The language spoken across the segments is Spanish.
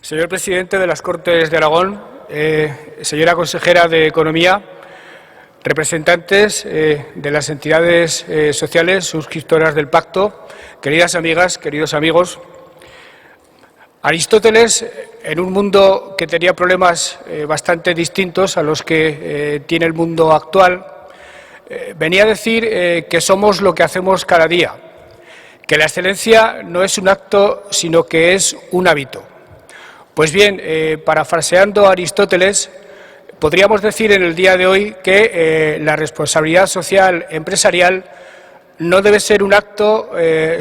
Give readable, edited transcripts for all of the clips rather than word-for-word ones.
Señor presidente de las Cortes de Aragón, señora consejera de Economía, representantes de las entidades sociales suscriptoras del pacto, queridas amigas, queridos amigos, Aristóteles, en un mundo que tenía problemas bastante distintos a los que tiene el mundo actual, venía a decir que somos lo que hacemos cada día, que la excelencia no es un acto, sino que es un hábito. Pues bien, parafraseando a Aristóteles, podríamos decir en el día de hoy que la responsabilidad social empresarial no debe ser un acto,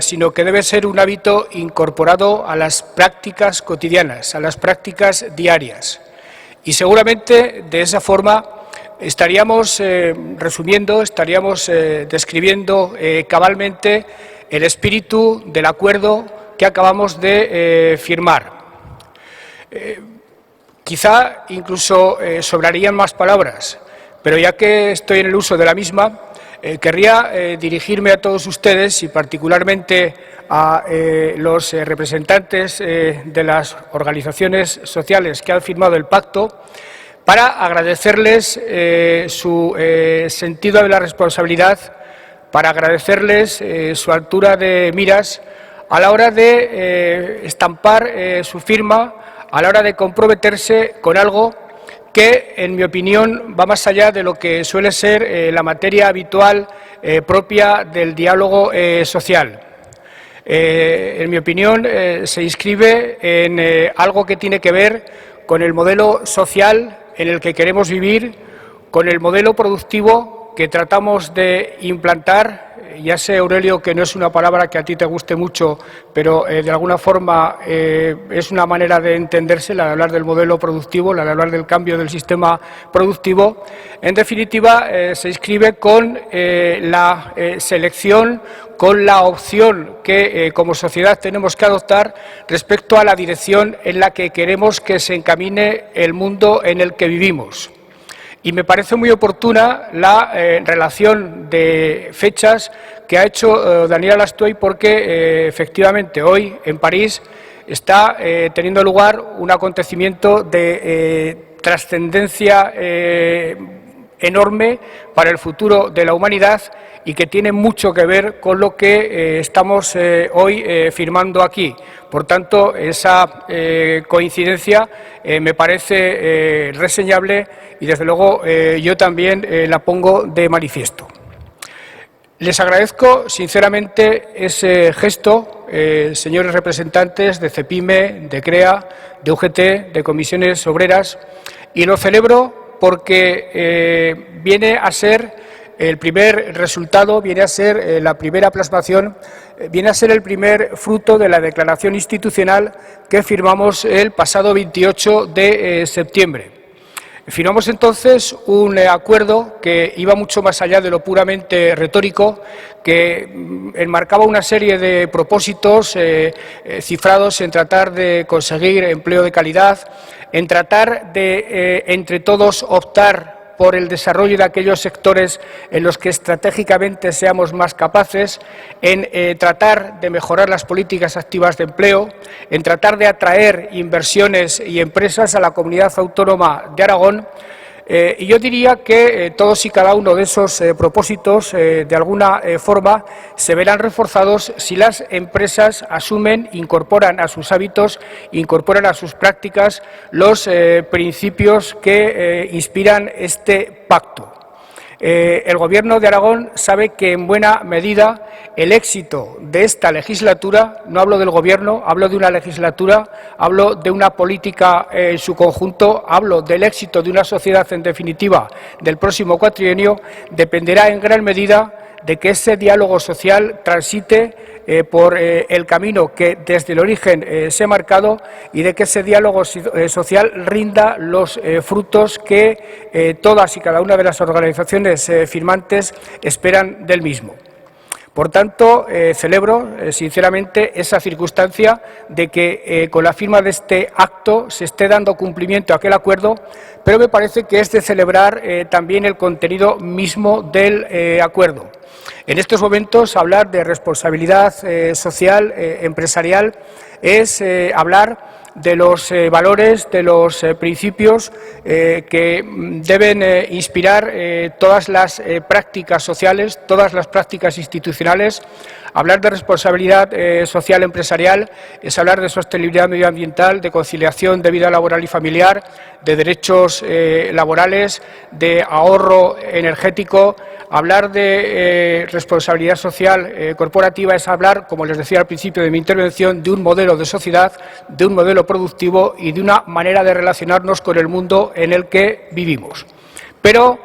sino que debe ser un hábito incorporado a las prácticas cotidianas, a las prácticas diarias. Y seguramente de esa forma estaríamos resumiendo, estaríamos describiendo cabalmente el espíritu del acuerdo que acabamos de firmar. Quizá incluso sobrarían más palabras, pero ya que estoy en el uso de la misma, querría dirigirme a todos ustedes y particularmente a los representantes de las organizaciones sociales que han firmado el pacto para agradecerles su sentido de la responsabilidad, para agradecerles su altura de miras a la hora de estampar su firma, a la hora de comprometerse con algo que, en mi opinión, va más allá de lo que suele ser la materia habitual propia del diálogo social. En mi opinión, se inscribe en algo que tiene que ver con el modelo social en el que queremos vivir, con el modelo productivo que tratamos de implantar. Ya sé, Aurelio, que no es una palabra que a ti te guste mucho, pero de alguna forma es una manera de entenderse, la de hablar del modelo productivo, la de hablar del cambio del sistema productivo. En definitiva, se inscribe con la selección, con la opción que como sociedad tenemos que adoptar respecto a la dirección en la que queremos que se encamine el mundo en el que vivimos. Y me parece muy oportuna la relación de fechas que ha hecho Daniela Lastoy porque efectivamente hoy en París está teniendo lugar un acontecimiento de trascendencia enorme para el futuro de la humanidad y que tiene mucho que ver con lo que estamos hoy firmando aquí. Por tanto, esa coincidencia me parece reseñable y, desde luego, yo también la pongo de manifiesto. Les agradezco sinceramente ese gesto, señores representantes de CEPIME, de CREA, de UGT, de comisiones obreras, y lo celebro porque viene a ser el primer resultado, viene a ser la primera plasmación, viene a ser el primer fruto de la declaración institucional que firmamos el pasado 28 de septiembre. Firmamos entonces un acuerdo que iba mucho más allá de lo puramente retórico, que enmarcaba una serie de propósitos cifrados en tratar de conseguir empleo de calidad, en tratar de, entre todos, optar por el desarrollo de aquellos sectores en los que estratégicamente seamos más capaces, en tratar de mejorar las políticas activas de empleo, en tratar de atraer inversiones y empresas a la comunidad autónoma de Aragón. Y yo diría que todos y cada uno de esos propósitos, de alguna forma, se verán reforzados si las empresas asumen, incorporan a sus hábitos, incorporan a sus prácticas los principios que inspiran este pacto. El Gobierno de Aragón sabe que, en buena medida, el éxito de esta legislatura, no hablo del Gobierno, hablo de una legislatura, hablo de una política en su conjunto, hablo del éxito de una sociedad, en definitiva, del próximo cuatrienio, dependerá en gran medida de que ese diálogo social transite por el camino que desde el origen se ha marcado y de que ese diálogo social rinda los frutos que todas y cada una de las organizaciones firmantes esperan del mismo. Por tanto, celebro sinceramente esa circunstancia de que con la firma de este acto se esté dando cumplimiento a aquel acuerdo, pero me parece que es de celebrar también el contenido mismo del acuerdo. En estos momentos, hablar de responsabilidad social empresarial es hablar de los valores, de los principios que deben inspirar todas las prácticas sociales, todas las prácticas institucionales. Hablar de responsabilidad social empresarial es hablar de sostenibilidad medioambiental, de conciliación de vida laboral y familiar, de derechos laborales, de ahorro energético. Hablar de responsabilidad social corporativa es hablar, como les decía al principio de mi intervención, de un modelo de sociedad, de un modelo productivo y de una manera de relacionarnos con el mundo en el que vivimos. Pero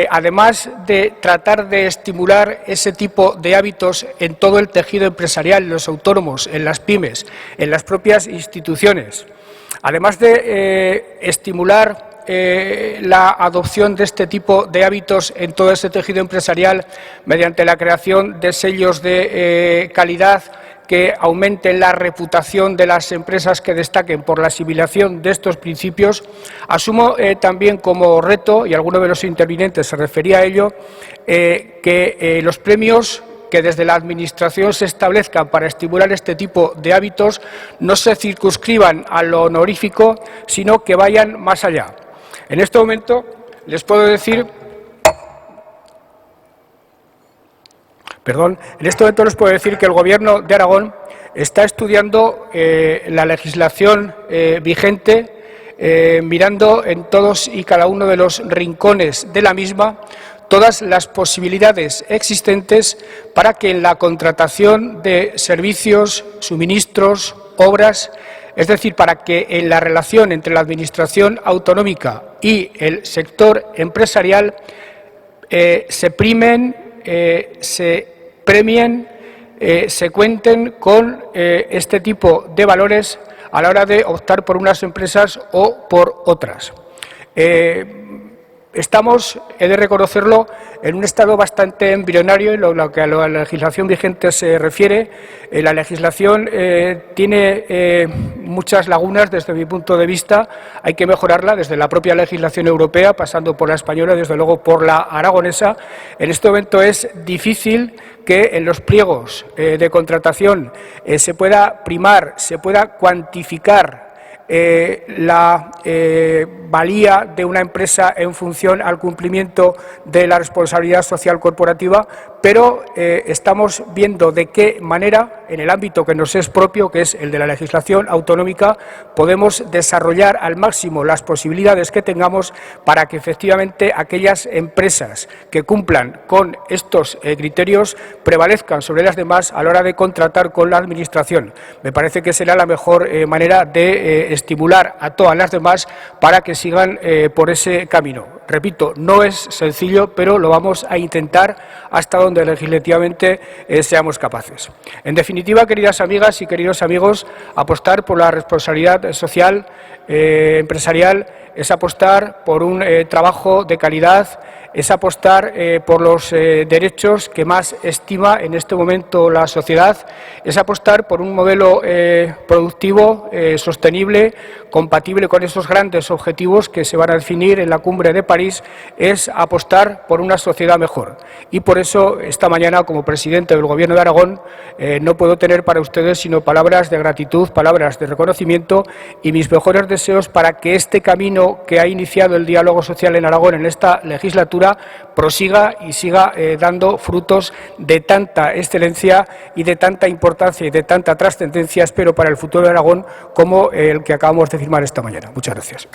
además de tratar de estimular ese tipo de hábitos en todo el tejido empresarial, en los autónomos, en las pymes, en las propias instituciones, además de estimular la adopción de este tipo de hábitos en todo ese tejido empresarial mediante la creación de sellos de calidad que aumenten la reputación de las empresas que destaquen por la asimilación de estos principios, asumo también como reto, y alguno de los intervinientes se refería a ello, que los premios que desde la Administración se establezcan para estimular este tipo de hábitos no se circunscriban a lo honorífico, sino que vayan más allá. En este momento les puedo decir que el Gobierno de Aragón está estudiando la legislación vigente, mirando en todos y cada uno de los rincones de la misma todas las posibilidades existentes para que en la contratación de servicios, suministros, obras, es decir, para que en la relación entre la Administración autonómica y el sector empresarial se primen, se premien, se cuenten con este tipo de valores a la hora de optar por unas empresas o por otras. Estamos, he de reconocerlo, en un estado bastante embrionario en lo que a la legislación vigente se refiere. La legislación tiene muchas lagunas desde mi punto de vista. Hay que mejorarla desde la propia legislación europea, pasando por la española y desde luego por la aragonesa. En este momento es difícil que en los pliegos de contratación se pueda primar, se pueda cuantificar la valía de una empresa en función al cumplimiento de la responsabilidad social corporativa, pero estamos viendo de qué manera, en el ámbito que nos es propio, que es el de la legislación autonómica, podemos desarrollar al máximo las posibilidades que tengamos para que efectivamente aquellas empresas que cumplan con estos criterios prevalezcan sobre las demás a la hora de contratar con la Administración. Me parece que será la mejor manera de estimular a todas las demás para que sigan por ese camino. Repito, no es sencillo, pero lo vamos a intentar hasta donde legislativamente seamos capaces. En definitiva, queridas amigas y queridos amigos, apostar por la responsabilidad social empresarial es apostar por un trabajo de calidad, es apostar por los derechos que más estima en este momento la sociedad, es apostar por un modelo productivo, sostenible, compatible con esos grandes objetivos que se van a definir en la Cumbre de París, es apostar por una sociedad mejor. Y por eso, esta mañana, como presidente del Gobierno de Aragón, no puedo tener para ustedes sino palabras de gratitud, palabras de reconocimiento y mis mejores deseos para que este camino que ha iniciado el diálogo social en Aragón en esta legislatura prosiga y siga dando frutos de tanta excelencia y de tanta importancia y de tanta trascendencia, espero, para el futuro de Aragón como el que acabamos de firmar esta mañana. Muchas gracias.